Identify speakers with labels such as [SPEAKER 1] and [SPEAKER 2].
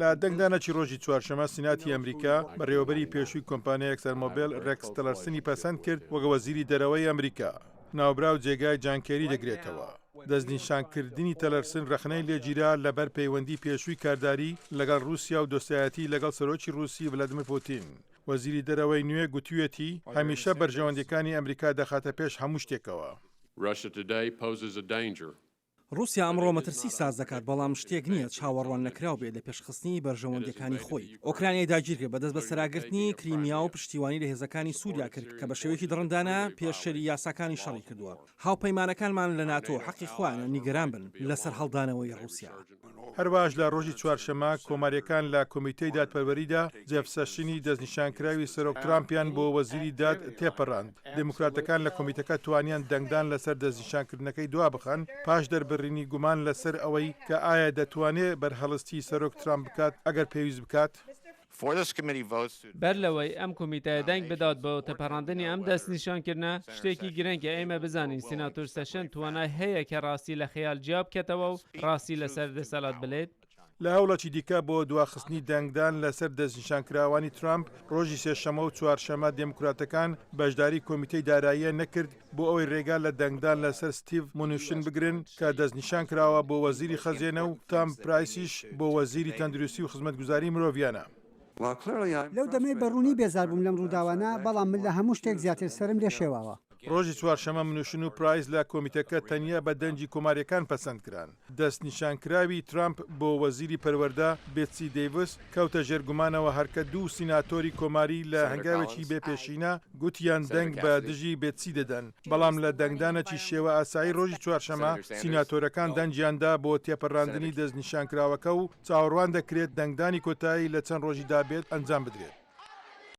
[SPEAKER 1] لە دەنگدانەکی ڕۆژی چوارشەمە سیناتی ئەمریکا بەڕێوەبەری پێشووی کۆمپانیای ئەکسەرمۆبیل ڕێکس تەلەرسنی پەسەند کرد وەک وەزیری دەرەوەی ئەمریکا. ناوبراو جێگای جانکێری دەگرێتەوە. دەستنیشانکردنی تەلەرسن ڕەخنەی لێگیرا لەبەر پەیوەندی پێشووی کارداری لەگەڵ رووسیا و دۆستایەتی لەگەڵ سەرۆکی رووسی ڤلادیمیر پوتین. وەزیری دەرەوەی نوێ گوتوویەتی هەمیشە بەرژەوەندەکانی ئەمریکا دەخاتە پێش هەموو شتێکەوە.
[SPEAKER 2] رووسیا ئەمڕۆ مەترسی ساز دەکات بەڵام شتێک نییە چاوەڕوان نەکراو بێت لە پێشخستنی بەرژەوەندەکانی خۆی. ئۆکرانیای داگیر کرد بەدەست بە سەراگرتنی کریمیا و پشتیوانی لە هێزەکانی سووریا کرد کە بە شێوەیەکی دڕندانە پێشەری یاساکانی شەڕی کردووە. هاوپەیمانەکانمان لە ناتۆ حەقی خۆیانە نیگەران بن لەسەر هەڵدانەوەی رووسیا.
[SPEAKER 1] هەروەش لە ڕۆژی چوارشەمە کۆماریەکان لە کۆمیتەی دادپەروەریدا جێف سەشینی دەستنیشانکراوی سەرۆک ترامپیان بۆ وەزیری داد تێپەڕاند. دموکراتەکان لە کۆمیتەکە توانیان دەنگدان لەسەر دەستنیشانکردنەکەی دوا بخەن پاش دەربڕینی گومان لەسەر ئەوەی کە ئایا دەتوانێت بەرهەڵستی سەرۆک ترامپ بکات ئەگەر پێویست بکات.
[SPEAKER 3] بەر لەوەی ئەم کۆمیتەیە دەنگ بدات بۆ تەپەڕاندنی ئەم دەستنیشانکردنە شتێکی گرنگە ئێمە بزانین سیناتۆر سەشن توانای هەیە کە ڕاستی لە خەیاڵ جیا بکەتەوە و ڕاستی لەسەر دەسەڵات بڵێت.
[SPEAKER 1] لە هەوڵەکی دیکە بۆ دواخستنی دەنگدان لەسەر دەستنیشانکراوانی ترامپ ڕۆژی سێشەمە و چوارشەمە دموکراتەکان بەشداری کۆمیتەی داراییە نەکرد بۆ ئەوەی ڕێگا لە دەنگدان لەسەر ستیڤ مونوشن بگرن کە دەستنیشان کراوە بۆ وەزیری خەزیێنە و تام پرایسیش بۆ وەزیری تەندروستی و خزمەتگوزاری مرۆڤیانە.
[SPEAKER 4] لەو دەمەی بەڕوونی بێزار بووم لەم ڕووداوانە بەڵام من لە هەموو شتێک زیاتر سرم لێ شێواوە.
[SPEAKER 1] ڕۆژی چوارشەمە منوشن و پرایس لە کۆمیتەکە تەنیا بە دەنجی کۆماریەکان پەسەند کران. دەستنیشانکراوی ترامپ بۆ وەزیری پەروەردە بێتسی دەیڤس کەوتە ژێرگومانەوە هەرکە دوو سیناتۆری کۆماری لە هەنگاوێکی بێپێشینە گوتیان دەنگ بە دژی بێتسی دەدەن. بەڵام لە دەنگدانێکی شێوە ئاسایی ڕۆژی چوارشەمە سیناتۆرەکان دەنجیاندا بۆ تێپەڕاندنی دەستنیشانکراوەکە و چاوەڕوان دەکرێت دەنگدانی کۆتایی لە چەند ڕۆژی دابێت ئەنجام بدرێت.